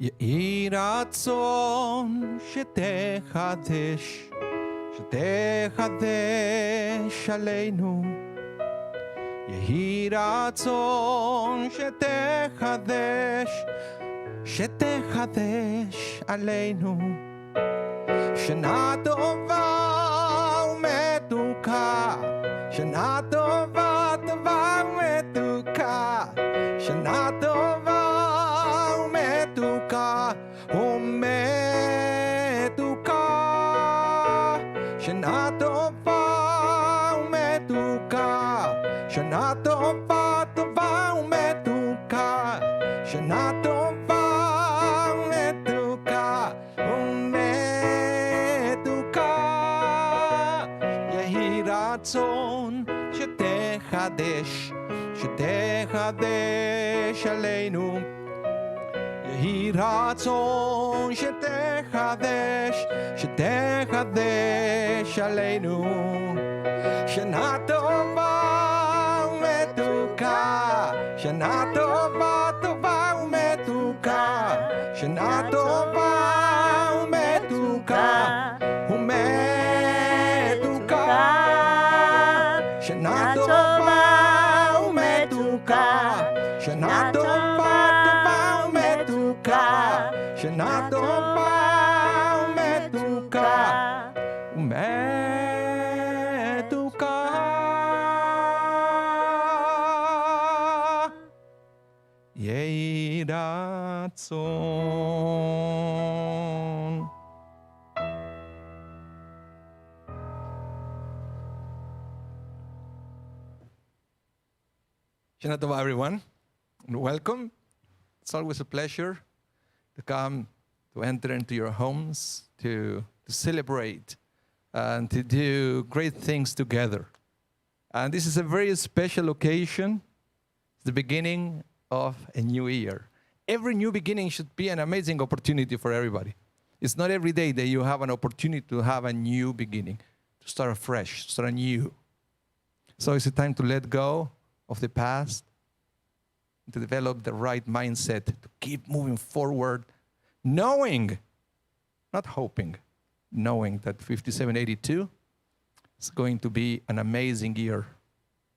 יהי רצון שתחדש עלינו. יהי רצון שתחדש עלינו. שנה טובה ומתוקה, שנה טובה טובה ומתוקה, שנה טובה ומתוקה ומתוקה, שנה טובה ומתוקה, שנה טובה טובה ומתוקה, שנה טובה ומתוקה ומתוקה. יהי רצון שתחדש עלינו. יהי רצון שתחדש עלינו. שנה טובה ומתוקה, שנה טובה טובה ומתוקה, שנה טובה ומתוקה ומתוקה, שנה טובה ומתוקה, שנה טובה טובה ומתוקה, שנה טובה ומתוקה ומתוקה. יהי רצון. Shana Tova, everyone, and welcome. It's always a pleasure to come, to enter into your homes, to celebrate, and to do great things together. And this is a very special occasion. It's the beginning of a new year. Every new beginning should be an amazing opportunity for everybody. It's not every day that you have an opportunity to have a new beginning, to start afresh, to start anew. So it's a time to let go of the past, to develop the right mindset, to keep moving forward, knowing, not hoping, knowing that 5782 is going to be an amazing year,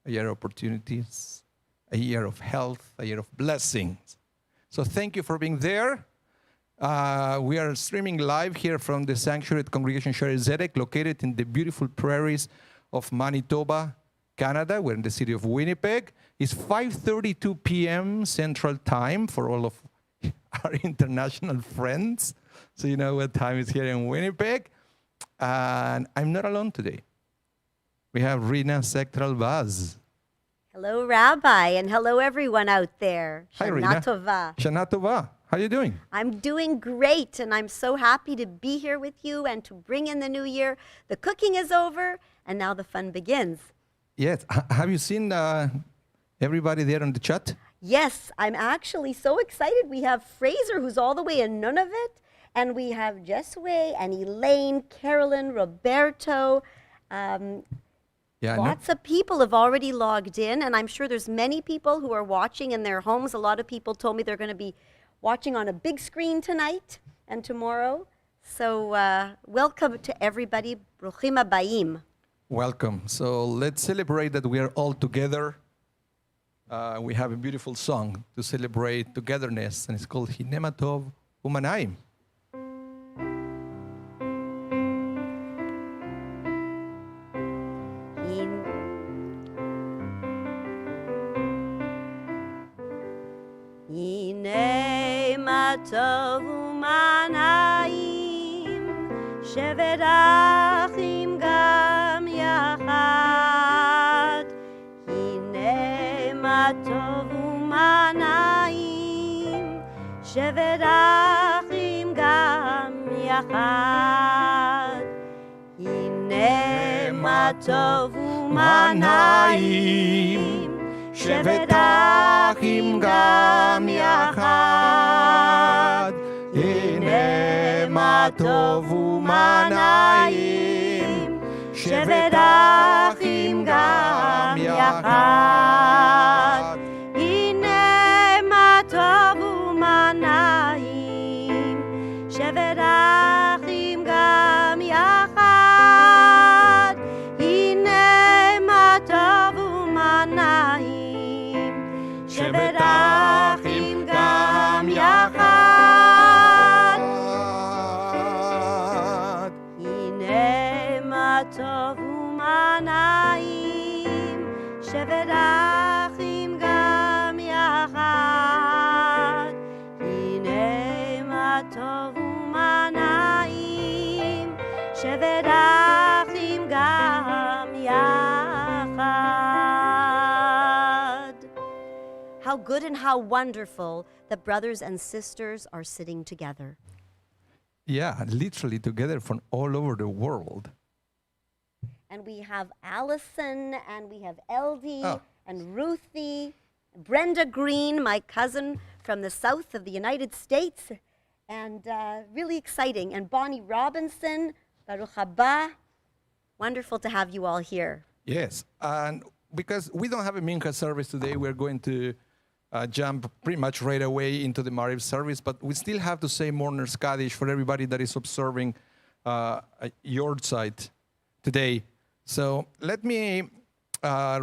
a year of opportunities, a year of health, a year of blessings. So thank you for being there. We are streaming live here from the sanctuary at Congregation Shaarey Zedek, located in the beautiful prairies of Manitoba, Canada. We're in the city of Winnipeg. It's 5:32 p.m. Central Time for all of our international friends. So you know what time is here in Winnipeg. And I'm not alone today. We have Rena Secter Elbaze. Hello, Rabbi, and hello, everyone out there. Hi, Rena. Shana Tovah. Shana Tovah. How are you doing? I'm doing great, and I'm so happy to be here with you and to bring in the new year. The cooking is over, and now the fun begins. Yes. Have you seen everybody there on the chat? Yes, I'm actually so excited. We have Fraser, who's all the way in Nunavut, and we have Jesue and Elaine, Carolyn, Roberto. Lots of people have already logged in, and I'm sure there's many people who are watching in their homes. A lot of people told me they're going to be watching on a big screen tonight and tomorrow. So welcome to everybody. Bruchim habayim. Welcome. So let's celebrate that we are all together. We have a beautiful song to celebrate togetherness, and it's called Hine Tov Umanayim. Tov umanayim, shevet achim gam yachad. Hine ma tov umanayim, shevet achim gam yachad. Hine ma tov umanayim, shevet achim gam yachad. Hine ma tov umanayim, shevet achim gam yachad. Hine ma tov umanayim, ומנעים, שבת אחים גם יחד. הנה מה טוב ומנעים, שבת אחים גם יחד. How good and how wonderful that brothers and sisters are sitting together. Yeah, literally together from all over the world. And we have Allison, and we have Eldie, Oh. and Ruthie, Brenda Green, my cousin from the south of the United States, and really exciting. And Bonnie Robinson, Baruch haba. Wonderful to have you all here. Yes, and because we don't have a Mincha service today, we're going to jump pretty much right away into the Mariv service, but we still have to say Mourner's Kaddish for everybody that is observing your side today. So let me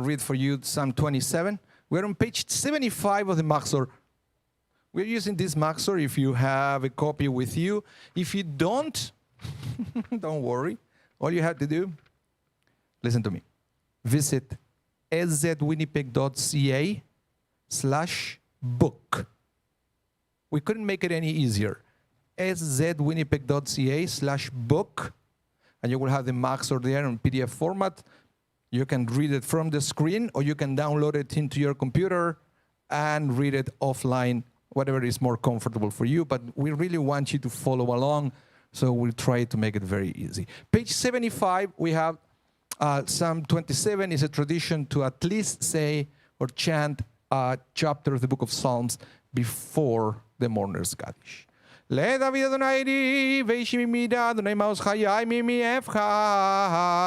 read for you Psalm 27. We're on page 75 of the Machzor. We're using this Machzor if you have a copy with you. If you don't, don't worry. All you have to do, listen to me. Visit szwinnipeg.ca/book. We couldn't make it any easier. szwinnipeg.ca/book. And you will have the Machzor there in PDF format. You can read it from the screen, or you can download it into your computer and read it offline, whatever is more comfortable for you. But we really want you to follow along, so we'll try to make it very easy. Page 75, we have Psalm 27 is a tradition to at least say or chant a chapter of the book of Psalms before the Mourner's Kaddish. Le David Adonai ri, veishi mimida Adonai maos chayai mimi efchad.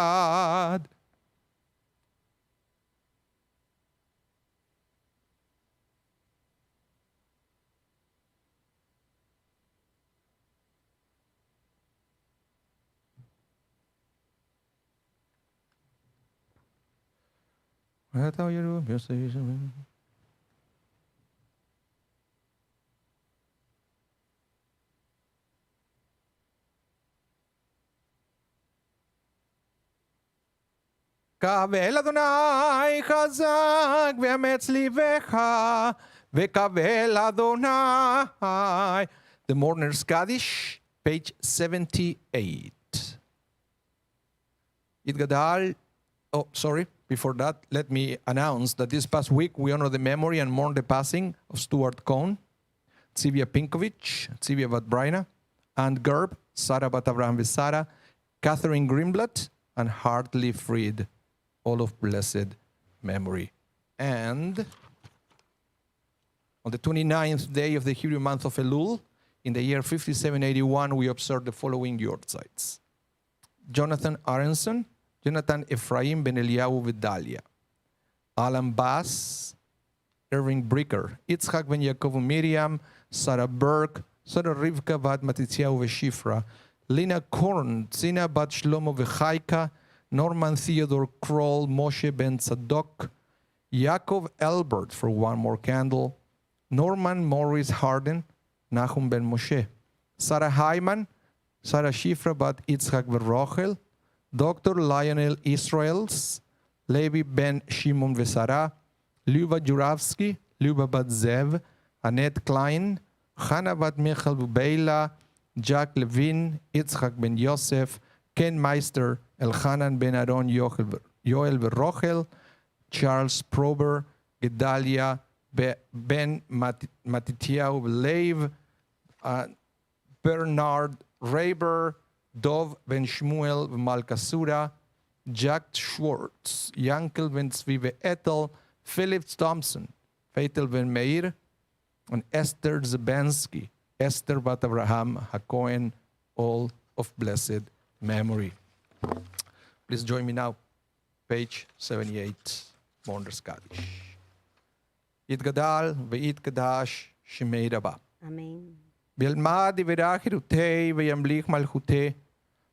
קבל אדוני חזק ואמץ ליבך וקבל אדוני. The Mourner's Kaddish, page 78. Itgadal, oh, sorry, before that, let me announce that this past week we honor the memory and mourn the passing of Stuart Cohn, Tzivia Pinkovich, Tzivia Bat Braina, and Gerb, Sarah Bat Abraham Vesara, Catherine Greenblatt, and Hartley Fried, all of blessed memory. And on the 29th day of the Hebrew month of Elul, in the year 5781, we observed the following yortzites: Jonathan Aronson, Jonathan Ephraim Ben Eliyahu Vidalia, Alan Bass, Irving Bricker, Yitzchak Ben Yaakov Miriam, Sarah Burke, Sarah Rivka Bat Matityahu Veshifra, Lina Korn, Zina Bat Shlomo Vechaika, Norman Theodore Kroll, Moshe Ben Tzadok, Yaakov Elbert for one more candle, Norman Morris Harden, Nahum Ben Moshe, Sarah Hyman, Sarah Shifra Bat Yitzchak Verochel, Dr. Lionel Israels, Levi Ben Shimon Vesara, Luba Juravsky, Luba Bat Zev, Annette Klein, Hannah Bat Michal Bubeila, Jack Levin, Yitzchak Ben Yosef, Ken Meister, Elchanan Ben Aaron Yoel Verochel, Charles Prober, Gedalia Ben Matityahu Leiv, Bernard Reiber, Dov Ben Shmuel Malkasura, Jack Schwartz, Yankel Ben Zvi Etel, Philip Thompson, Fatal Ben Meir, and Esther Zebansky, Esther Bat Abraham HaKohen, all of blessed memory. Please join me now, page 78, Mourner's Kaddish. Yitgadal ve'yitgadash shemei Rabah. Amen. וילמד יברח חירותי וימליך מלכותי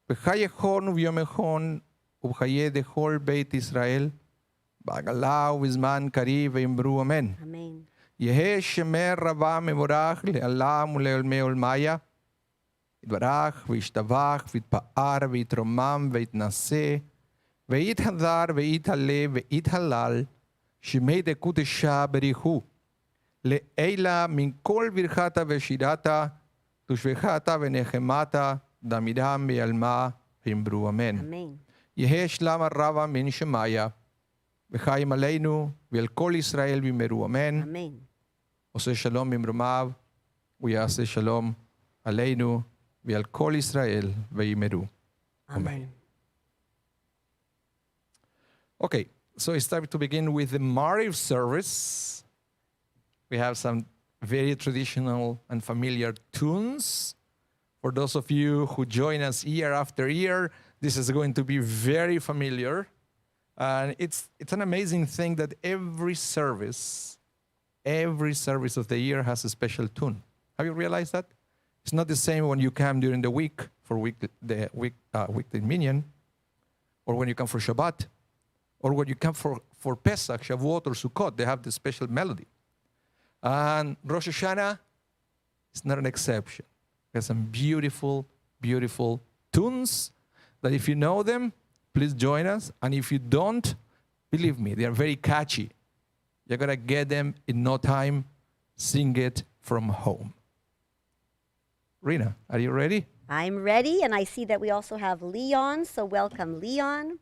בחייכון וביומכון ובחיי דכל בית ישראל בעגלה ובזמן קריב ויאמרו אמן. Amen. יהא שמר רבה מבורך לעולם ולעולמי עולמיה יתברך וישתבח ויתפאר ויתרומם ויתנשא Ve'it hadar, ve'it hale, ve'it halal, shemei de kutesha berihu. Le'eila min kol virchata ve'shirata, tushvechata ve'nechemata, damiram ve'alma ve'imru. Amen. Amen. Yehe shlama Rabah min Shemaya, ve'chaim aleinu, ve'al kol Israel v'meru. Amen. Amen. Ose shalom bimrumav, uyase shalom aleinu, ve'al kol Israel v'yimeru. Amen. Okay, so it's time to begin with the Mariv service. We have some very traditional and familiar tunes. For those of you who join us year after year, this is going to be very familiar. And it's an amazing thing that every service of the year has a special tune. Have you realized that? It's not the same when you come during the week for weekday minyan, or when you come for Shabbat, or when you come for Pesach, Shavuot, or Sukkot. They have the special melody. And Rosh Hashanah is not an exception. There's some beautiful, beautiful tunes that if you know them, please join us. And if you don't, believe me, they are very catchy. You're going to get them in no time. Sing it from home. Rena, are you ready? I'm ready, and I see that we also have Leon, so welcome, Leon.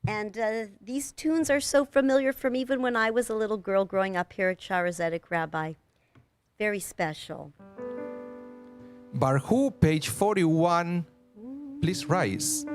And these tunes are so familiar from even when I was a little girl growing up here at Shaarey Zedek, Rabbi. Very special. Barhu, page 41. Please rise.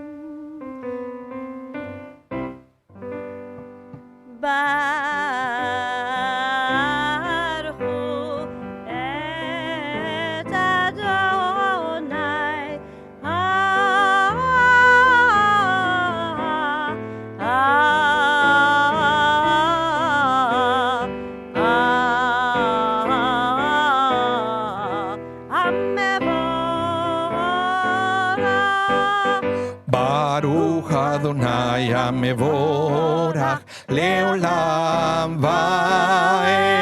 Baruch Adonai HaMevorach Leolam Vaed.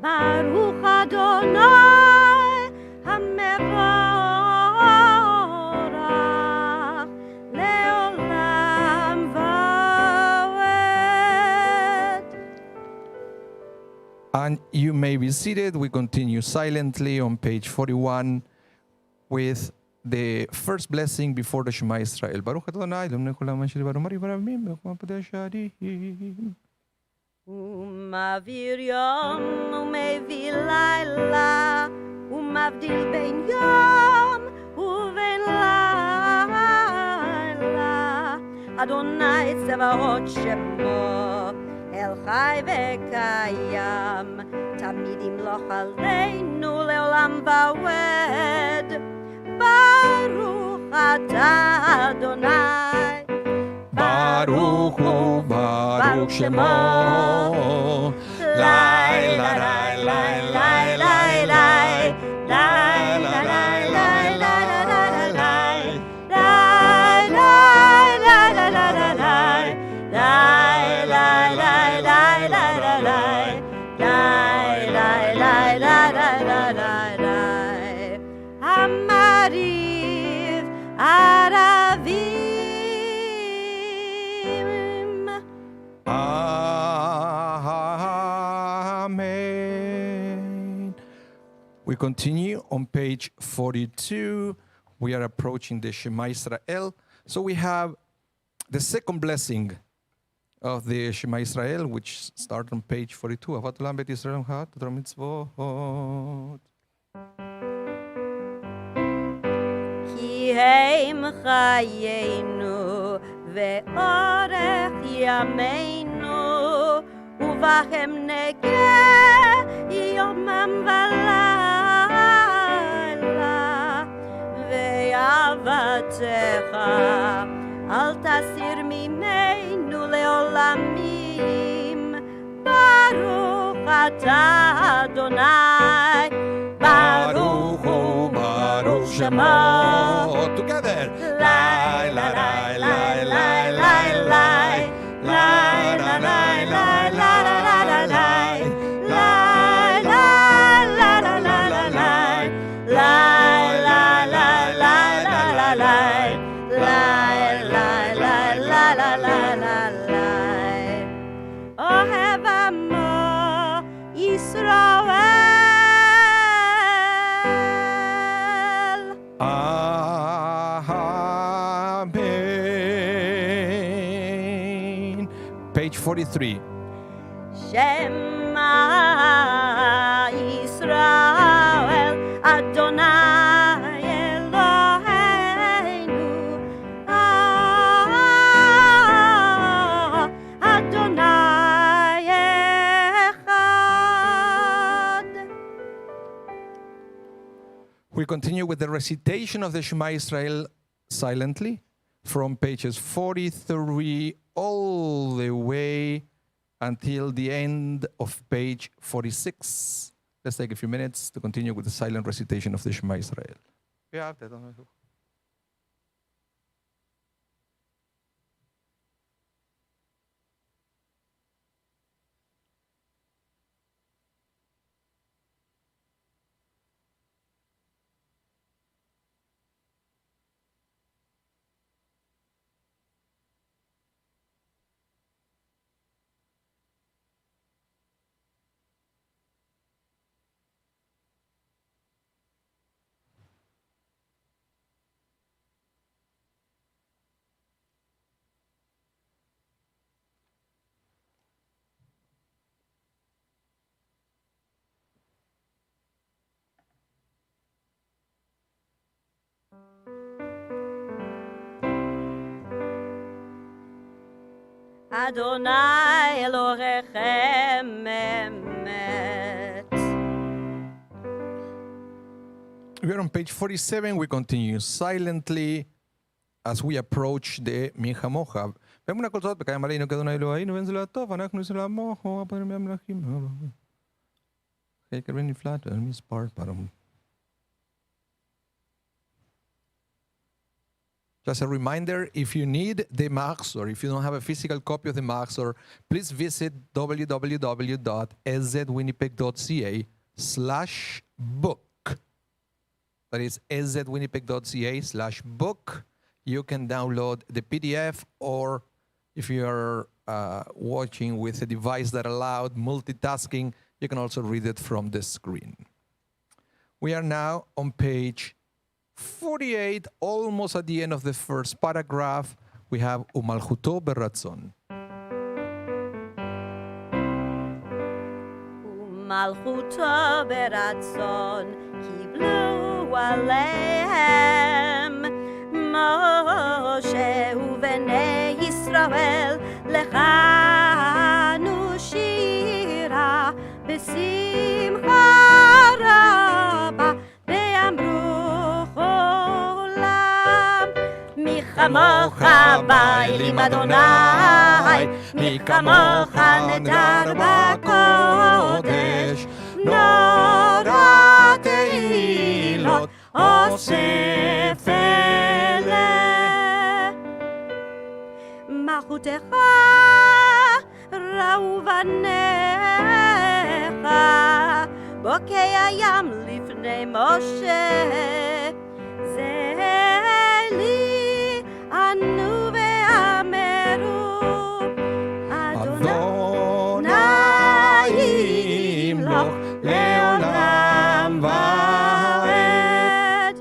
Baruch Adonai HaMevorach Leolam Vaed. And you may be seated. We continue silently on page 41 with the first blessing before the Shema Israel. Baruch Adonai, Eloheinu Kol Ha'amen Asher Baruch Baravim, B'chokmah Podeh Shaarey. ומעביר יום ומביא לילה, ומבדיל בין יום ובין לילה. אדוני צבאות שמו, אל חי וקיים, תמיד ימלוך עלינו לעולם ועד. ברוך אתה אדוני, Baruch Hu, Baruch Shemo. Lai, lai, lai, lai, lai, lai, lai. Lai, lai, lai, lai, lai, lai, lai. Lai, lai, lai, lai, lai, lai. Lai, lai, lai, lai, lai, lai, lai. Lai, lai, lai, lai, lai, lai, lai, lai. המעריב ערבים. Amen. We continue on page 42. We are approaching the Shema Israel. So we have the second blessing of the Shema Israel, which starts on page 42. Avat Olam Bet Yisrael Hat Torah Mitzvot. כי הם חיינו ואורך ימינו, ובהם נגע יומם ולילה. ואהבתך אל תסיר ממנו לעולמים. ברוך אתה אדוני, ברוך הוא, Baruch שמו. Together. Lai, lai, lai, lai, lai, lai, lai. Lai, lai, lai, lai, lai, lai, lai. Lai, lai, lai, lai, lai, lai. Lai, lai, lai, lai, lai, lai. Lai, lai, la la la la. Ohev Amo Yisrael. Amen. Page 43. Shema Yisrael Adonai Eloheinu Adonai Echad. We continue with the recitation of the Shema Israel silently from pages 43 all the way until the end of page 46. Let's take a few minutes to continue with the silent recitation of the Shema Israel. Adonai Elohechem Emet. We're on page 47. We continue silently as we approach the Mincha Mocha. Ve'emuna kol tzot b'kayim aleinu k'Adonai Eloheinu ve'en zelo hatov אנחנו ישראל המוחו הפנים מהמלכים. חלק הרבה נפלט ועל מספר פרום. Just a reminder, if you need the Max, or if you don't have a physical copy of the Max, or please visit www.szwinnipeg.ca/book. That is szwinnipeg.ca/book. You can download the PDF, or if you are watching with a device that allowed multitasking, you can also read it from the screen. We are now on page 48, almost at the end of the first paragraph. We have Umalchuto beratzon. Umalchuto beratzon kiblu alehem Moshe uvenei Yisrael lechanu shira besimcha rabah ve'amru כמוך באלים אדוני, מי כמוך נדר בקודש, נורא תהילות אוסף אלה. מלכותך ראו בניך, בוקע ים לפני משה, זה לי Anu ve'ameru Adonai yimloch le'olam va'ed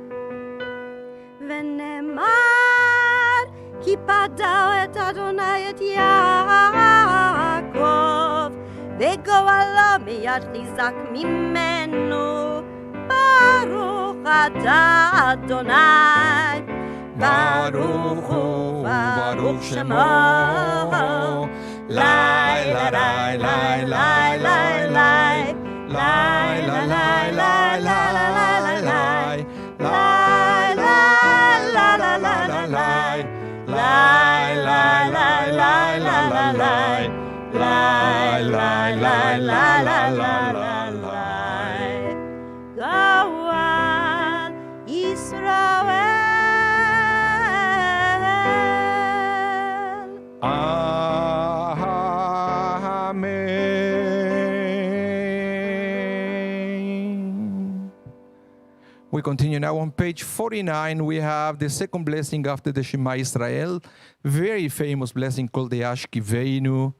V'nemar ki padao et Adonai et Yaakov ve'goalo miyad chizak mimenu Baruch atah Adonai Baruch hu, Baruch Shemo, Lai, la, lai, lai, lai, lai, lai, lai, la, lai, lai, la, la, la, la, lai, lai, la, la, la, la, la, lai, lai, lai, lai, lai, la, la, lai, lai, lai, lai, lai, la, la, la, lai. Gawal Yisrael. Amen. We continue now on page 49. We have the second blessing after the Shema Israel. Very famous blessing called the Ashkiveinu.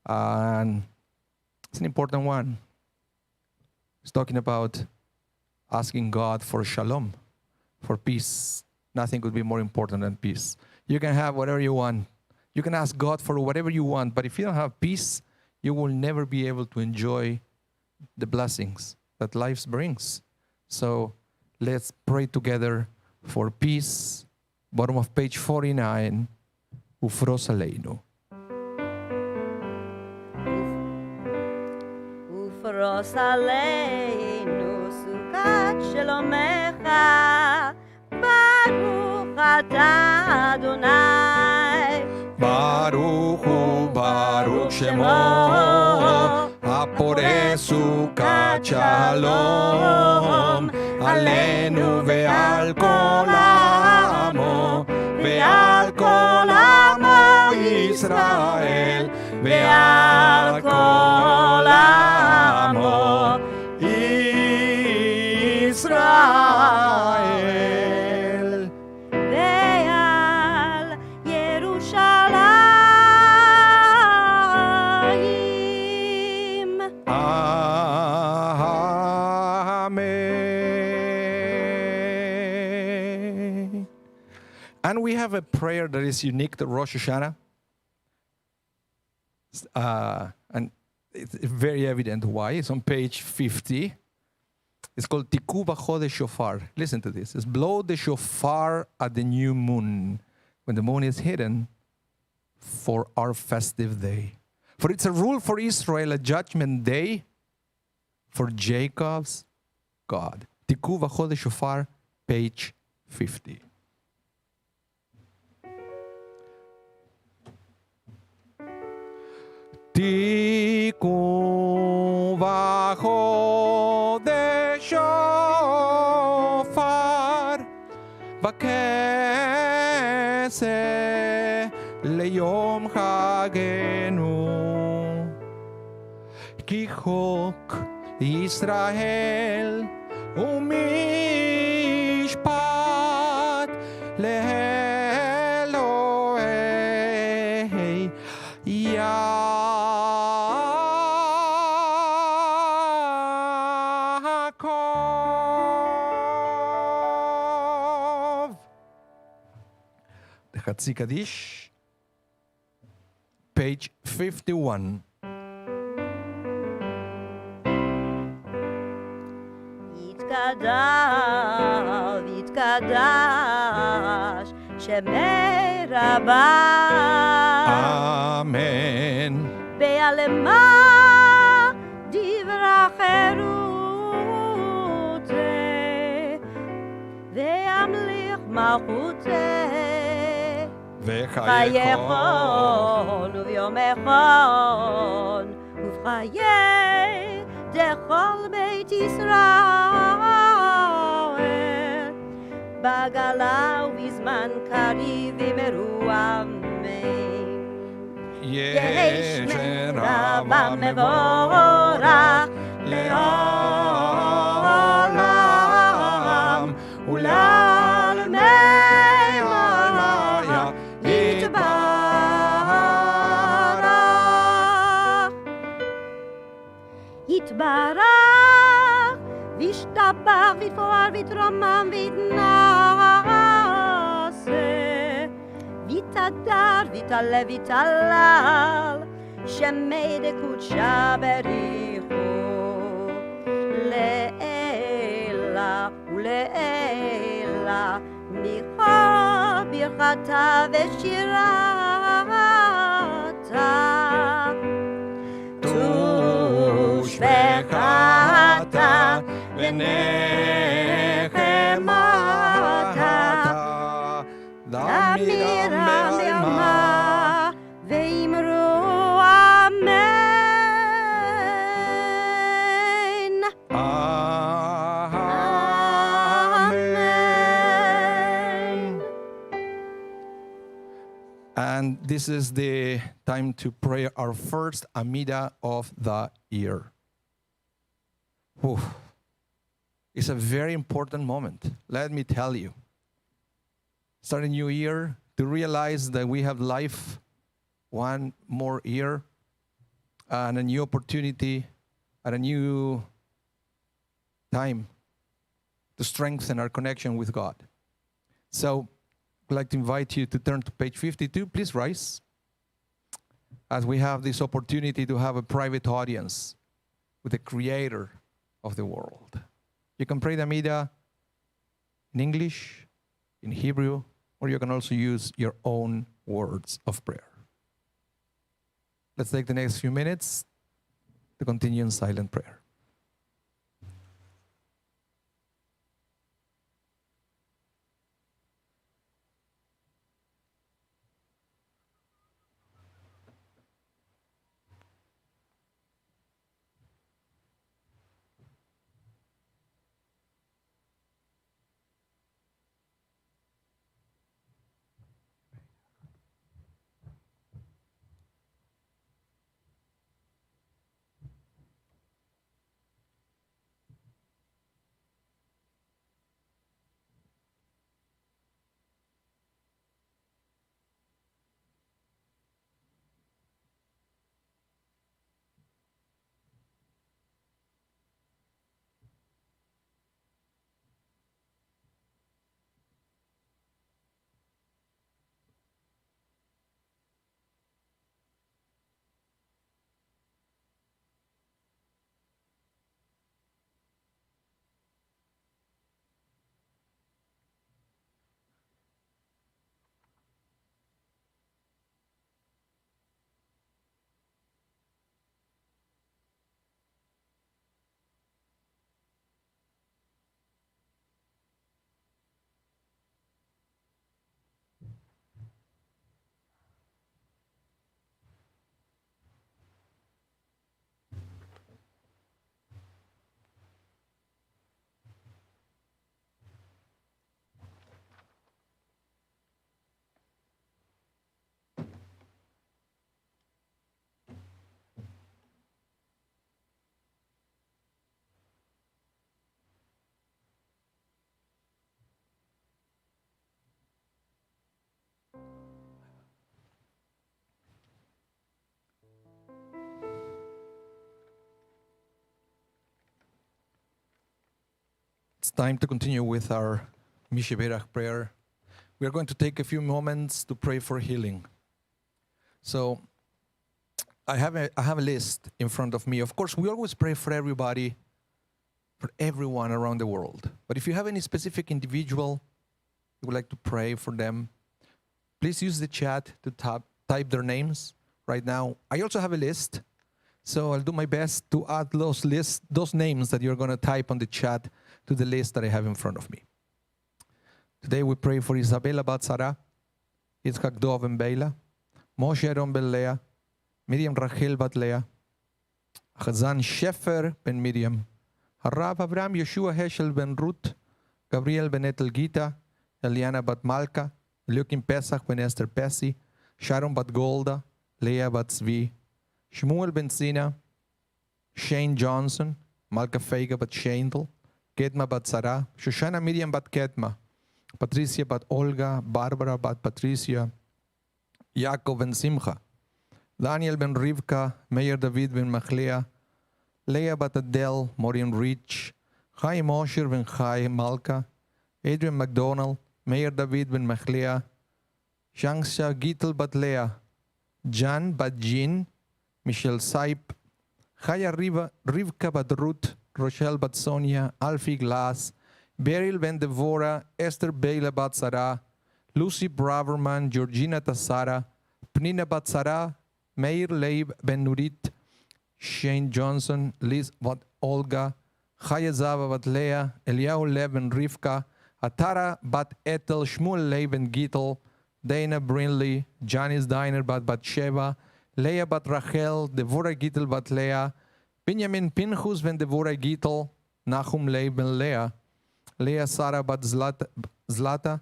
And it's an important one. It's talking about asking God for shalom, for peace. Nothing could be more important than peace. You can have whatever you want. You can ask God for whatever you want, but if you don't have peace, you will never be able to enjoy the blessings that life brings. So let's pray together for peace. Bottom of page 49. Ufros aleinu. ופרוס עלינו סוכת שלומך, ברוך אתה אדוני. ברוך הוא ברוך שמו, הפורש סוכת שלום, עלינו ועל כל עמו, ועל כל עמו ישראל, ועל כל עמו ישראל. ועל ירושלים. Amen. And we have a prayer that is unique to Rosh Hashanah. And it's very evident why. It's on page 50. It's called Tiku B'Chodesh Shofar. Listen to this. It's blow the shofar at the new moon, when the moon is hidden, for our festive day. For it's a rule for Israel, a judgment day for Jacob's God. Tiku B'Chodesh Shofar, page 50. Tiku B'Chodesh Shofar, V'keseh leyom chagenu, Ki chok Yisrael u'mishpat leElokei Yaakov. The Chatzi Kaddish, page 51. יתקדש ויתקדש שמי רבה. Amen. בעלמה דברה חירותי, וימליך מלכותי. חייכון וביומכון ובחיי דכל בית ישראל, בגלה ובזמן קריב יאמרו אמן. יהי שמי רבה מבורך לעולם ולעלמי עלמיה יתברך. יתברך וישתבח ויתפאר ויתרומם ויתנשא, ויתהדר ויתעלה ויתהלל, שמי דקודשה בריחו לעילא ולעילא, מיכה ברכתה ושירתה. ושבחתה ונחמתה, דמירם ביומה ואמרו אמן. Amen. And this is the time to pray our first Amida of the year. Whew. It's a very important moment. Let me tell you. Start a new year, to realize that we have life, one more year, and a new opportunity, and a new time to strengthen our connection with God. So I'd like to invite you to turn to page 52. Please rise, as we have this opportunity to have a private audience with the Creator of the world. You can pray the Amidah in English, in Hebrew, or you can also use your own words of prayer. Let's take the next few minutes to continue in silent prayer. It's time to continue with our Misheberach prayer. We are going to take a few moments to pray for healing. So I have a list in front of me. Of course, we always pray for everybody, for everyone around the world. But if you have any specific individual you would like to pray for them, please use the chat to type their names right now. I also have a list, so I'll do my best to add those names that you're going to type on the chat to the list that I have in front of me. Today we pray for Isabella Bat Sarah, Yitzhak Dov and Beila, Moshe Aaron ben Leah, Miriam Rachel Bat Leah, Chazan Shefer ben Miriam, Harav Avraham Yeshua Heschel ben Ruth, Gabriel ben Etel Gita, Eliana Bat Malka, Eliakim Pesach ben Esther Pessi, Sharon Bat Golda, Leah Bat Zvi, Shmuel ben Zina, Shane Johnson, Malka Feiga Bat Shendel, Ketma Bat Sarah, Shoshana Miriam Bat Ketma, Patricia Bat Olga, Barbara Bat Patricia, Yaakov ben Simcha, Daniel ben Rivka, Meir David ben Machlea, Leah Bat Adel, Maureen Rich, Chaim Osher ben Chaim Malka, Adrian McDonald, Meir David ben Machlea, Shangsha Gittel Bat Leah, Jan Bat Jean, Michelle Saip, Chaya Rivka Bat Ruth, Rochelle Bat Sonia, Alfie Glass, Beryl Ben Devora, Esther Beila Bat Sarah, Lucy Braverman, Georgina Tassara, Pnina Bat Sarah, Meir Leib Ben Nurit, Shane Johnson, Liz Bat Olga, Chaya Zava Bat Leah, Eliyahu Lev Ben Rivka, Atara Bat Etel, Shmuel Leib Ben Gittel, Dana Brinley, Janice Diner Bat Batsheva, Leah Bat Rachel, Devorah Gittel Bat Leah, Benjamin Pinchus Ben Devorah Gittel, Nachum Leib Ben Leah, Leah Sarah Bat Zlata,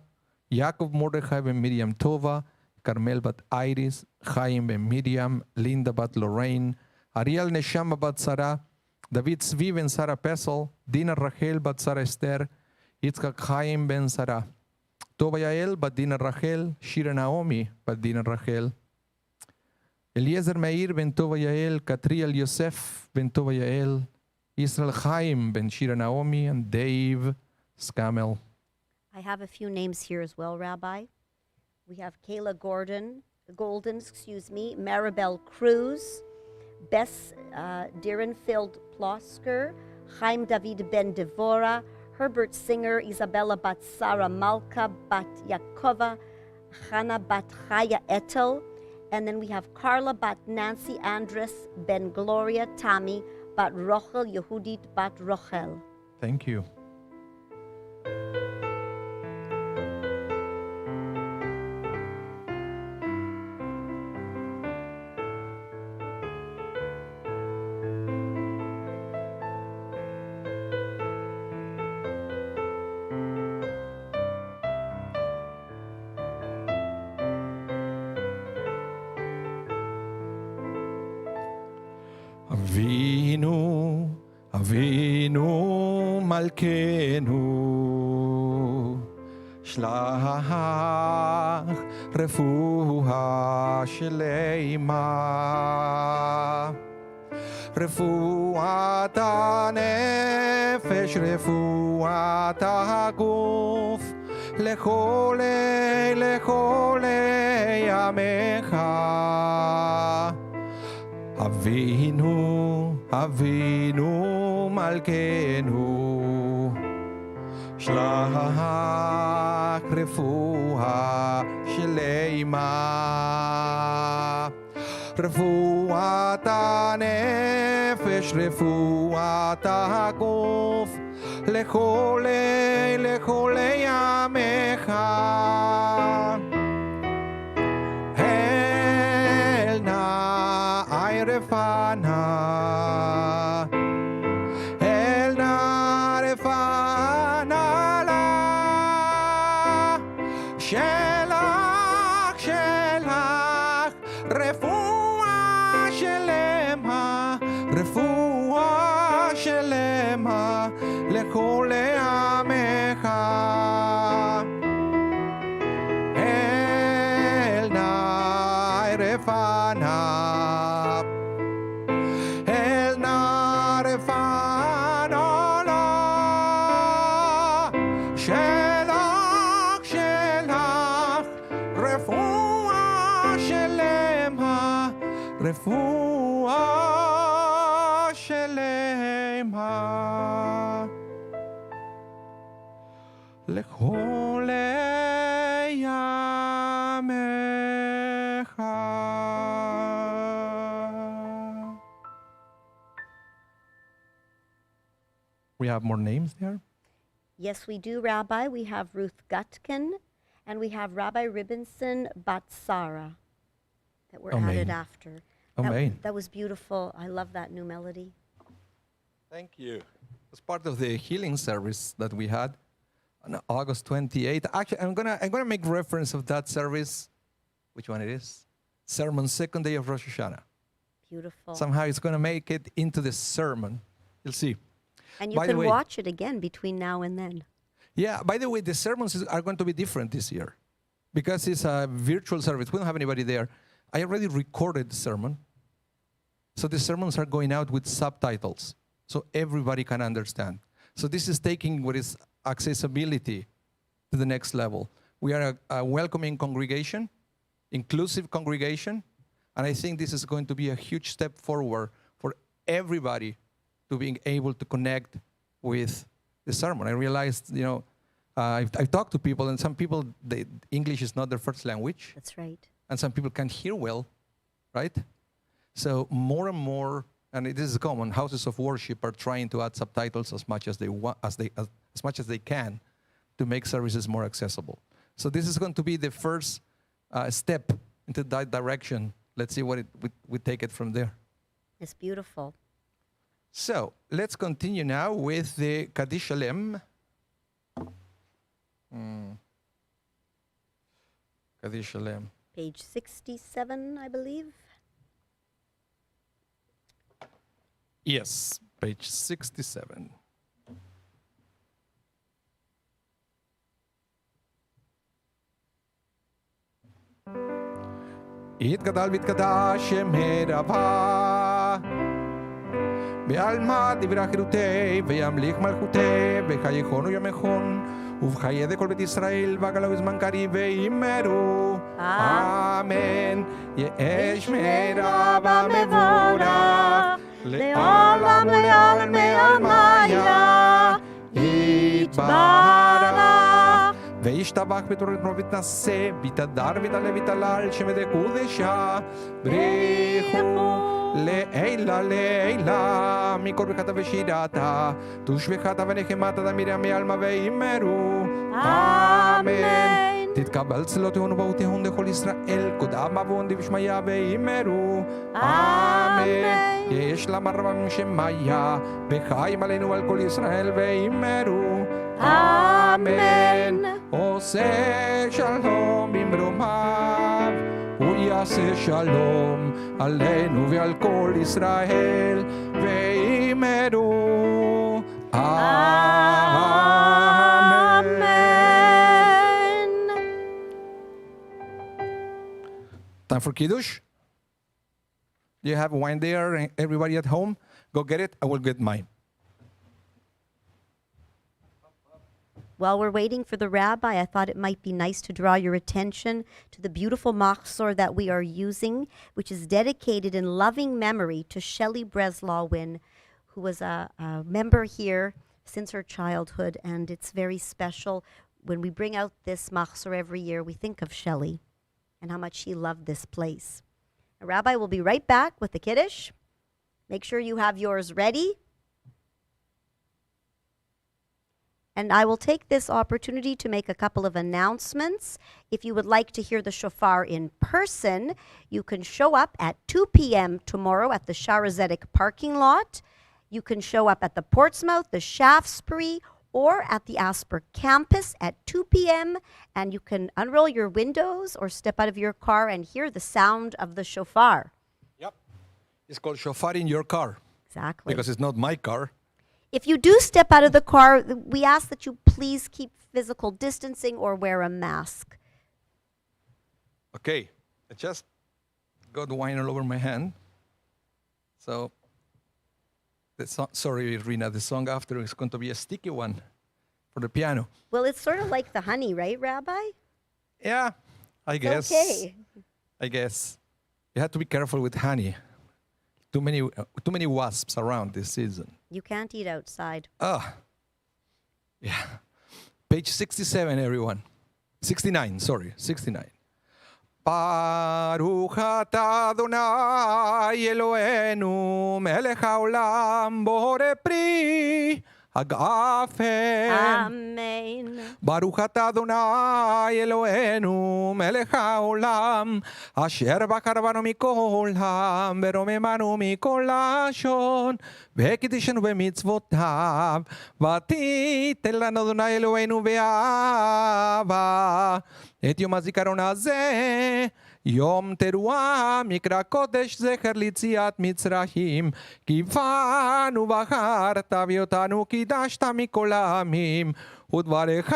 Yaakov Mordechai Ben Miriam Tovah, Carmel Bat Iris, Chaim Ben Miriam, Linda Bat Lorraine, Ariel Neshama Bat Sarah, David Zvi ben Sarah Pesel, Dina Rachel bat Sarah Esther, Yitzchak Chaim ben Sarah, Tovah Yael bat Dina Rachel, Shira Naomi bat Dina Rachel, Eliezer Meir ben Tovah Yael, Katriel Yosef ben Tovah Yael, Israel Chaim ben Shira Naomi, and Dave Skamel. I have a few names here as well, Rabbi. We have Kayla Golden, Maribel Cruz, Bess Dierenfeld Plosker, Chaim David ben Devora, Herbert Singer, Isabella bat Sarah Malka bat Yakova, Hannah bat Chaya Etel, and then we have Carla bat Nancy Andres ben Gloria Tami bat Rochel Yehudit bat Rochel. Thank you. Avinu Malkenu, Shlach Refuah Shleima, Refuat HaNefesh, Refuat HaGuf, Lecholei Yamecha. Avinu Malkenu, Shlach Refuah Shleima, Refuat HaNefesh, Refuat HaGuf, Lecholei Yamecha. Refana, El Narefana la, Shelach, Refuah Shelema, Lecholei Yamecha. El Narefana. Refuah Shelema, Lecholei Yamecha. We have more names there? Yes, we do, Rabbi. We have Ruth Gutkin, and we have Rabbi Ribinson bat Sarah that were added after. That was beautiful. I love that new melody. Thank you. It's part of the healing service that we had on August 28th. Actually, I'm gonna make reference of that service. Which one it is? Sermon, second day of Rosh Hashanah. Beautiful. Somehow it's gonna make it into the sermon. You'll see. And you can watch it again between now and then. Yeah. By the way, the sermons are going to be different this year because it's a virtual service. We don't have anybody there. I already recorded the sermon. So the sermons are going out with subtitles so everybody can understand. So this is taking what is accessibility to the next level. We are a welcoming congregation, inclusive congregation, and I think this is going to be a huge step forward for everybody to being able to connect with the sermon. I realized, I've talked to people, and some people, English is not their first language. That's right. And some people can't hear well, right? So more and more, and it is common, houses of worship are trying to add subtitles as much as they can to make services more accessible. So this is going to be the first step into that direction. Let's see what we take it from there. It's beautiful. So let's continue now with the Kaddish Shalem. Kaddish Shalem. Page 67, I believe. Yes, page 67. יתגדל ויתקדש שם רבה בעלמא דברי חירותי וימליך מלכותי וחייכון יומכון ובחיי כל בית ישראל והגלה בזמן קריב ויאמרו אמן. יש מרבה מבורך לעולם לעלמי עלמיה יתברך וישתבח בתורת מו ותנשא ויתהדר ויתעלה ויתהלל שם וקודשה בריחו לעילה לעילה מכל ברכתה ושירתה תושבחתה ונחמתה דמיריה מעלמא ויאמרו אמן. תתקבל צלותיהון ובאותיהון לכל ישראל קודמה ועונדי ושמיה ויאמרו אמן. יש לה מרבה שמיה וחיים עלינו על כל ישראל ויאמרו אמן. עושה שלום במרומיו הוא יעשה שלום עלינו ועל כל ישראל ויאמרו Amen. Time for Kiddush. Do you have wine there? Everybody at home? Go get it. I will get mine. While we're waiting for the rabbi, I thought it might be nice to draw your attention to the beautiful machzor that we are using, which is dedicated in loving memory to Shelley Breslawin, who was a member here since her childhood, and it's very special. When we bring out this machzor every year, we think of Shelley and how much she loved this place. The rabbi will be right back with the Kiddush. Make sure you have yours ready. And I will take this opportunity to make a couple of announcements. If you would like to hear the shofar in person, you can show up at 2 p.m. tomorrow at the Shaarey Zedek parking lot. You can show up at the Portsmouth, the Shaftesbury, or at the Asper campus at 2 p.m. And you can unroll your windows or step out of your car and hear the sound of the shofar. Yep. It's called shofar in your car. Exactly. Because it's not my car. If you do step out of the car, we ask that you please keep physical distancing or wear a mask. Okay. I just got wine all over my hand. So, sorry, Rena, the song after is going to be a sticky one for the piano. Well, it's sort of like the honey, right, Rabbi? Yeah, I guess. Okay. I guess. You have to be careful with honey. Too many wasps around this season. You can't eat outside. Ah. Yeah. Page 67, everyone. 69, sorry. 69. Baruch atah Adonai Eloheinu melech haolam borei pri hagafen. Amen. Baruch atah Adonai Eloheinu melech haolam asher בחר בנו מכל העם ורוממנו מכל לשון והקדישנו במצוותיו ותיתן לנו אדוני אלוהינו באהבה את יום הזיכרון הזה יום תרועה מקרא קודש זכר ליציאת מצרים כי בנו בחרת ואותנו קידשת מכל העמים ודברך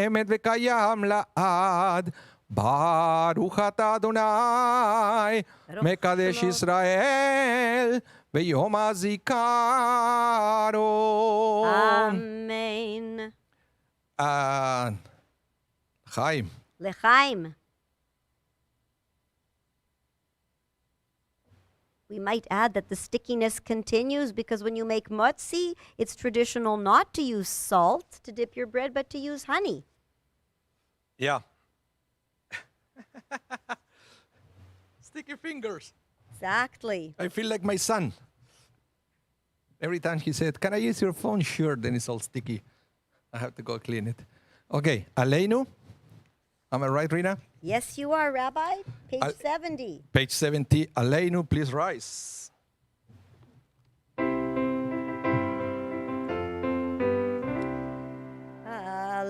אמת וקיים לעד ברוך אתה אדוני מקדש ישראל ביום הזיכרון. Amen. חיים. L'chaim. We might add that the stickiness continues because when you make motzi, it's traditional not to use salt to dip your bread, but to use honey. Yeah. Sticky fingers. Exactly. I feel like my son. Every time he said, "Can I use your phone?" Sure, then it's all sticky. I have to go clean it. Okay, Aleinu. Am I right, Rena? Yes, you are, Rabbi. Page 70. Page 70. Aleinu, please rise.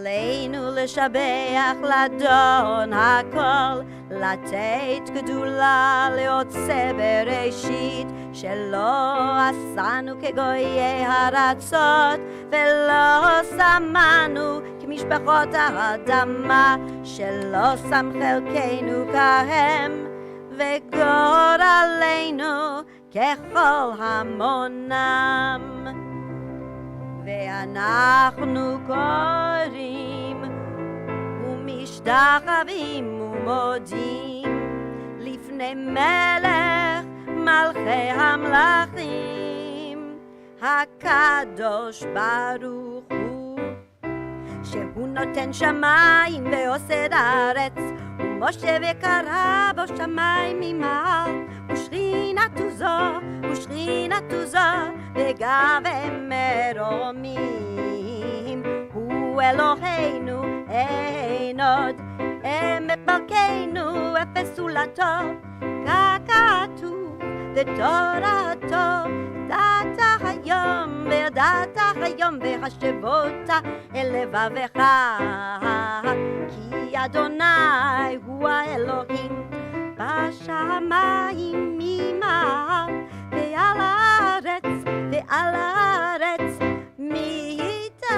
עלינו לשבח לאדון הכל, לתת גדולה לעוצה בראשית, שלא עשנו כגויי הארצות, ולא שמנו כמשפחות האדמה, שלא שם חלקנו כהם, וגורלנו ככל המונם. ואנחנו קוראים ומשתחווים ומודים לפני מלך מלכי המלכים, הקדוש ברוך הוא, שהוא נותן שמיים ועושה ארץ, ומשה וקרא בו שמיים ממעל, ושכינתו זו בגבי מרומים. הוא אלוהינו אין עוד, אמת מלכנו אפס ולטוב, ככתוב בתורתו, ידעת היום והשבותה אל לבבך, כי אדוני הוא האלוהים בשמיים ממעל, ועל הארץ מתחת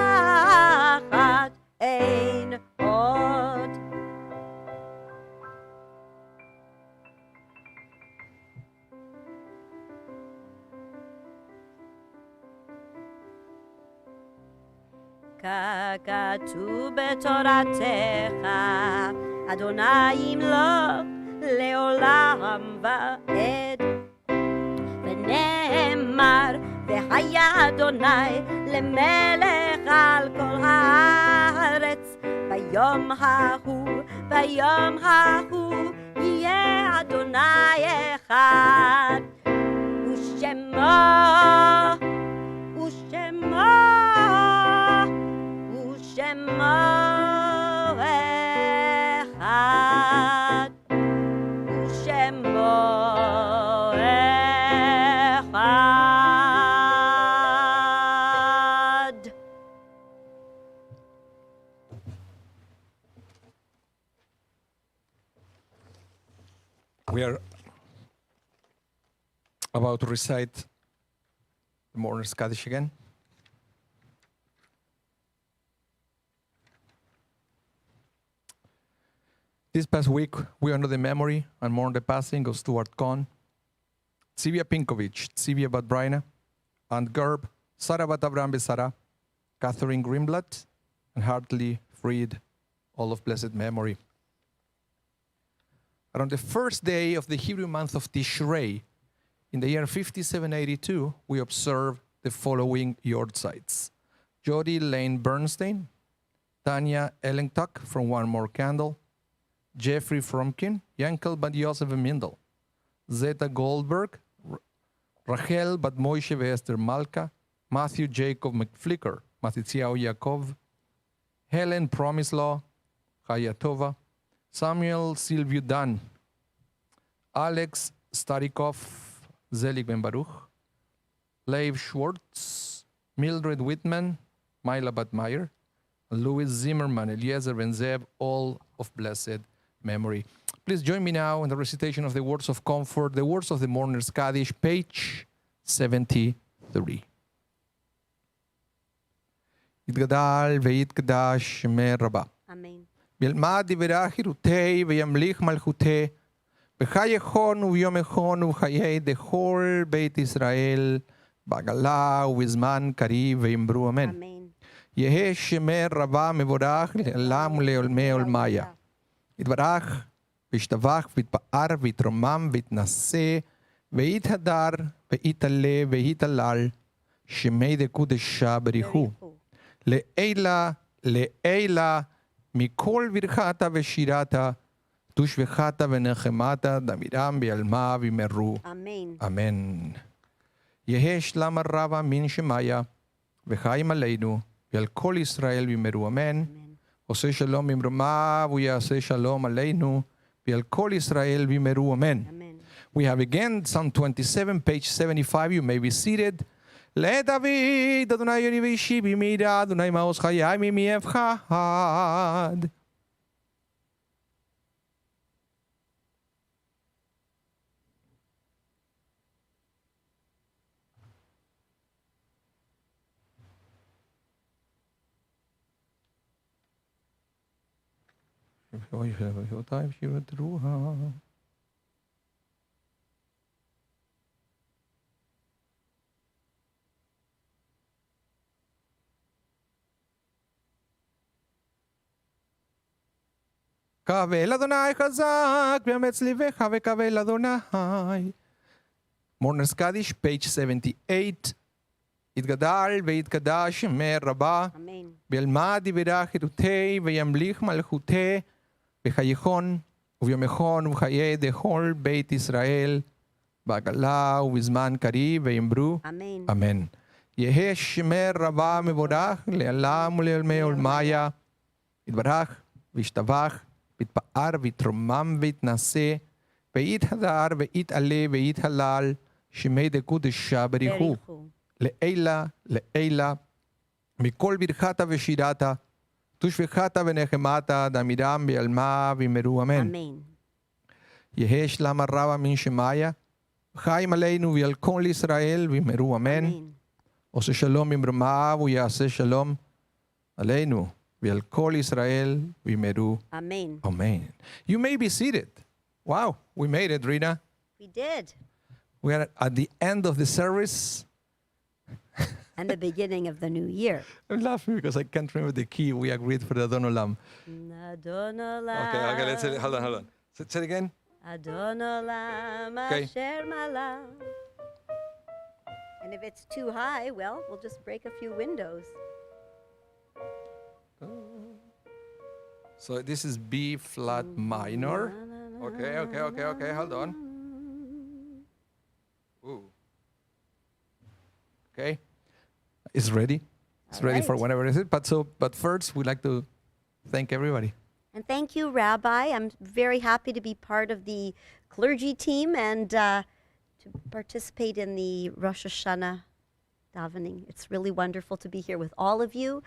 אין עוד. ככתוב בתורתך, אדוני ימלוך לעולם ועד. ונאמר, והיה אדוני למלך על כל הארץ, ביום ההוא יהיה אדוני אחד, ושמו אחד, ושמו אחד. We are about to recite the Mourner's Kaddish again. This past week, we honor the memory and mourn the passing of Stuart Cohn, Tzivia Pinkovich, Tzivia Bat Braina, and Gerb, Sarah Bat Abraham Besara, Catherine Greenblatt, and Hartley Freed, all of blessed memory. And on the first day of the Hebrew month of Tishrei, in the year 5782, we observe the following yortzites: Jody Lane Bernstein, Tanya Ellentuck from One More Candle, Jeffrey Fromkin, Yankel Bat Yosef Mindel, Zeta Goldberg, Rachel Bat Moishe Esther Malka, Matthew Jacob McFlicker, Matitziao Yaakov, Helen Promislaw, Chaya Tovah, Samuel Silvio Dan, Alex Starikov, Zelik Ben Baruch, Lev Schwartz, Mildred Whitman, Myla Bat Meyer, Louis Zimmerman, Eliezer Ben Zeb, all of blessed memory. Please join me now in the recitation of the words of comfort, the words of the Mourner's Kaddish, page 73. יתגדל ויתקדש שמי רבה. אמן. וילמד דברי חירותי וימליך מלכותי, בחי יחון וביום יחון ובחיי דכל בית ישראל, בעגלה ובזמן קריב ויאמרו אמן. אמן. יהא שמי רבה מבורך לעולם ולעולמי עולמיה. יתברך וישתבח ויתפאר ויתרומם ויתנשא ויתהדר ויתעלה ויתהלל, שמי דקודשה בריחו. לעילה מכל ברכתה ושירתה, תושבחתה ונחמתה, דמירם ביעלמה וימרו. אמן. אמן. יהא שלמה רבה מן שמיה, וחיים עלינו, ועל כל ישראל וימרו אמן. עושה שלום ממרומה, ויעשה שלום עלינו, ועל כל ישראל וימרו אמן. We have again Psalm 27, page 75. You may be seated. לדוד, אדוני יוני ואישי במידה, אדוני מעוז חיי ממי אבחד. קווה אל אדוני חזק, ואמץ ליבך וקווה אל אדוני. Mourner's Kaddish, page 78. יתגדל ויתקדש שמי רבה, וילמד יברך עדותי, וימליך מלכותי, בחייכון וביומכון ובחיי דכל בית ישראל, בעגלה ובזמן קריב, ויאמרו אמן. יהא שמי רבה מבורך, לעולם ולעולמי עולמיה, יתברך וישתבח, ויתפאר ויתרומם ויתנשא, ויתהדר ויתעלה ויתהלל, שמי דקודשה בריחו. לעילה, לעילה, מכל ברכתה ושירתה, תושבחתה ונחמתה, דמירם ביעלמה ויאמרו אמן. יהא שלום הרבה מן שמיה, חיים עלינו ועל כל ישראל ויאמרו אמן. עושה שלום במרומיו ויעשה שלום עלינו ועל כל ישראל ויאמרו אמן. You may be seated. Wow, we made it, Rena. We did. We are at the end of the service. And the beginning of the new year. I'm laughing because I can't remember the key we agreed for the Adon Olam. Adon Olam. Okay, let's say it. Hold on. Say it again. Adon Olam asher malam. And if it's too high, well, we'll just break a few windows. So this is B flat minor. Okay, hold on. Ooh. Okay. It's ready. It's ready for whenever it is. But first, we'd like to thank everybody. And thank you, Rabbi. I'm very happy to be part of the clergy team and to participate in the Rosh Hashanah davening. It's really wonderful to be here with all of you.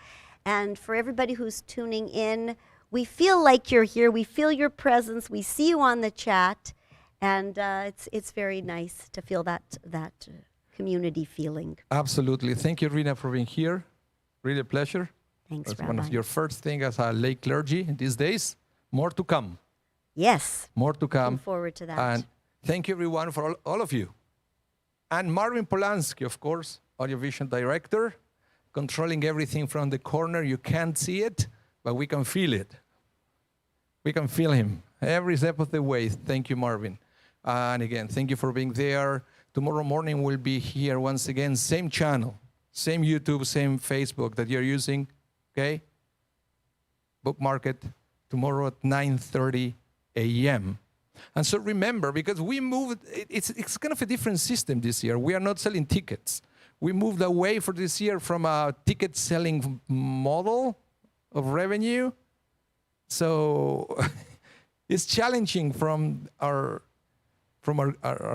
And for everybody who's tuning in, we feel like you're here. We feel your presence. We see you on the chat. And it's very nice to feel that community feeling. Absolutely. Thank you, Rena, for being here. Really a pleasure. Thanks, That's Rabbi. one of your first things as a lay clergy these days. More to come. Yes. More to come. Looking forward to that. And thank you, everyone, for all of you. And Marvin Polanski, of course, audiovisual director, controlling everything from the corner. You can't see it, but we can feel it. We can feel him every step of the way. Thank you, Marvin. And again, thank you for being there. Tomorrow morning we'll be here once again, same channel, same YouTube, same Facebook that you're using, okay? Bookmark it tomorrow at 9:30 a.m. And so remember, because we moved, it's kind of a different system this year. We are not selling tickets. We moved away for this year from a ticket selling model of revenue. So it's challenging from our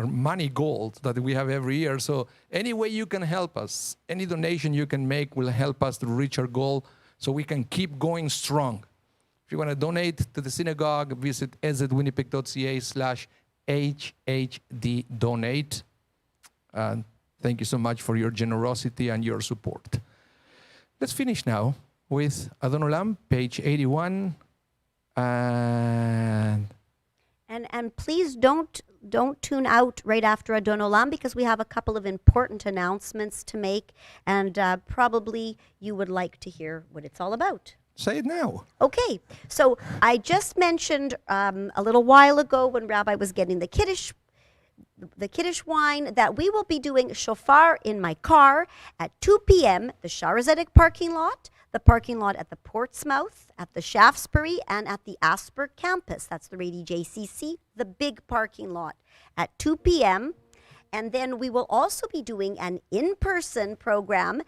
money goal that we have every year. So any way you can help us, any donation you can make will help us to reach our goal so we can keep going strong. If you want to donate to the synagogue, visit ezwinnipeg.ca/HHD-donate. And thank you so much for your generosity and your support. Let's finish now with Adon Olam, page 81. And please don't tune out right after Adon Olam, because we have a couple of important announcements to make, and probably you would like to hear what it's all about. Say it now. Okay, so I just mentioned a little while ago when Rabbi was getting the Kiddush wine that we will be doing shofar in my car at 2 p.m., the Shaarey Zedek parking lot, the parking lot at the Portsmouth, at the Shaftesbury, and at the Asper campus. That's the Rady JCC, the big parking lot at 2 p.m. And then we will also be doing an in-person program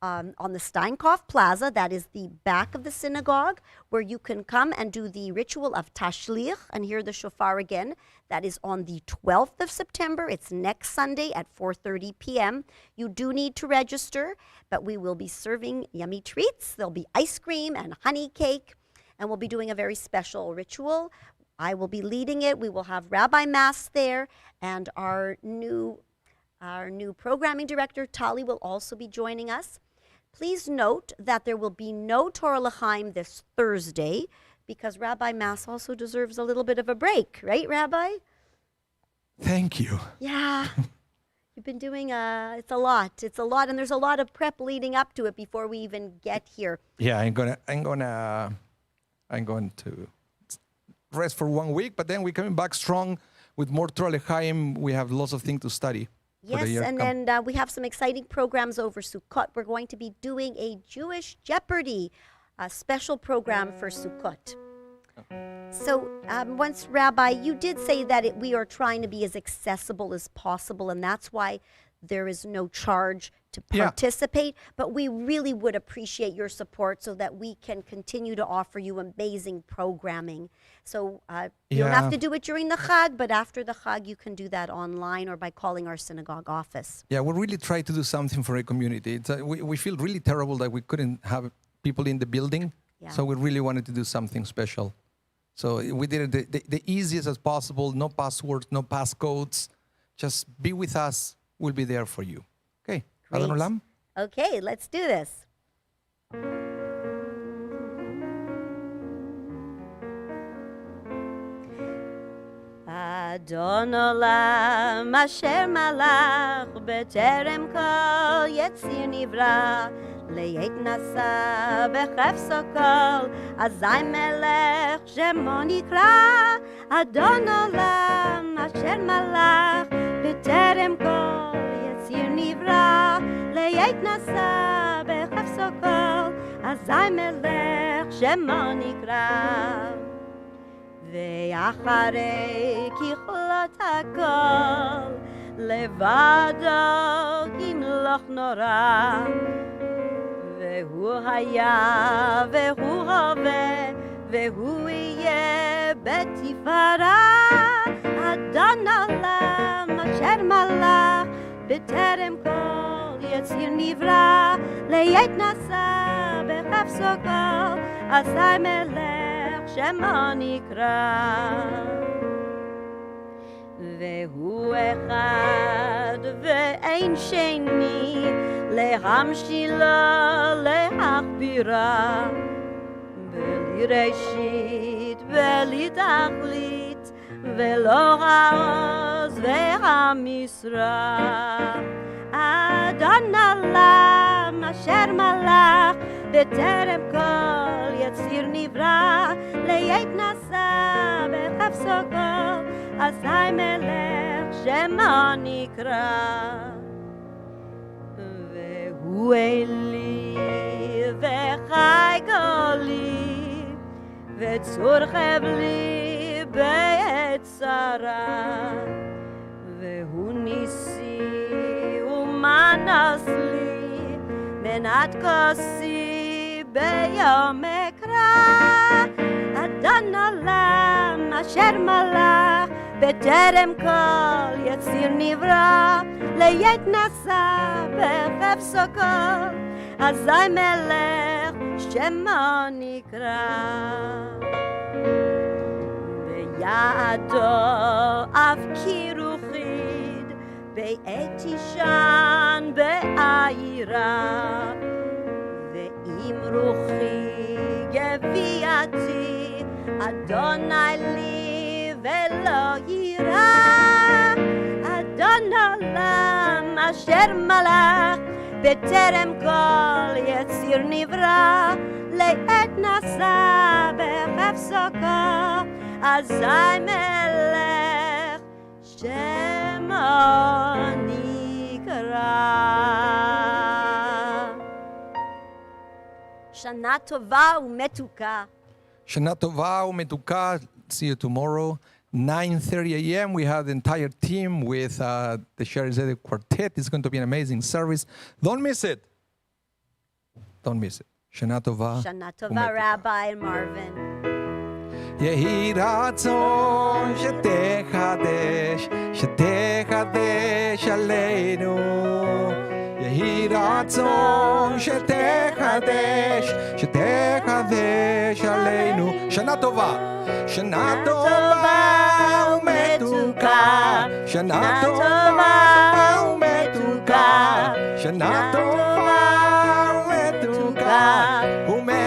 on the Steinkopf Plaza, that is the back of the synagogue, where you can come and do the ritual of Tashlich and hear the shofar again. That is on the 12th of September. It's next Sunday at 4:30 p.m. You do need to register, but we will be serving yummy treats. There'll be ice cream and honey cake, and we'll be doing a very special ritual. I will be leading it. We will have Rabbi Mass there, and our new programming director, Tali, will also be joining us. Please note that there will be no Torah L'chaim this Thursday because Rabbi Mass also deserves a little bit of a break, right, Rabbi? Thank you. Yeah. You've been doing it's a lot. It's a lot, and there's a lot of prep leading up to it before we even get here. Yeah, I'm going to rest for 1 week, but then we're coming back strong with more Trolechaim. We have lots of things to study. Yes, and then we have some exciting programs over Sukkot. We're going to be doing a Jewish Jeopardy, a special program for Sukkot. So once, Rabbi, you did say that we are trying to be as accessible as possible, and that's why there is no charge to participate. But we really would appreciate your support so that we can continue to offer you amazing programming. So you don't have to do it during the Chag, but after the Chag, you can do that online or by calling our synagogue office. Yeah, we really try to do something for our community. We feel really terrible that we couldn't have people in the building, so we really wanted to do something special. So we did it the easiest as possible, no passwords, no passcodes. Just be with us. We'll be there for you. Okay. Adon Olam? Okay, let's do this. Adon Olam asher malach b'terem kol yetzir nivra לעת נשא בחפצו כל, אזי מלך שמו נקרא, אדון עולם אשר מלך, בטרם כל יציר נברא, לעת נשא בחפצו כל, אזי מלך שמו נקרא. ואחרי ככלות הכל, לבדו ימלוך נורא, והוא היה והוא הווה והוא יהיה בתפארה, אדון עולם אשר מלך בטרם כל יציר נברא, לעת נשא בחפצו כל, אזי מלך שמו נקרא. והוא אחד ואין שני, להמשילו להכבירה, בלי ראשית בלי תכלית, ולא העוז והמשרה. אדון עולם אשר מלך בטרם כל יציר נברא, לעת נשא בחפצו כל, אזי מלך שמו נקרא. והוא אלי וחי גולי, וצור חבלי בעת צרה, והוא ניסי ומנוס לי, מנת כוסי ביום אקרא. אדון עולם אשר מלך בטרם כל יציר נברא, לעת נשא בחפצו כל, אזי מלך שמו נקרא. בידו אף קירוכיד, בעת תישן בעירה, ואם רוחי גוויעתי, אדוני לי ולא יירא. אדון עולם אשר מלך בטרם כל יציר נברא, לעת נשא בחפצו כל, אזי מלך שמו נקרא. שנה טובה ומתוקה. Shana Tovah umetuka. See you tomorrow. 9:30 a.m. We have the entire team with the Shaarey Zedek Quartet. It's going to be an amazing service. Don't miss it. Don't miss it. Shana Tovah. Shana Tova, Rabbi and Marvin. יהי רצון שתחדש עלינו. יהי רצון שתחדש עלינו. שנה טובה. שנה טובה ומתוקה. שנה טובה ומתוקה. שנה טובה ומתוקה. ומתוקה.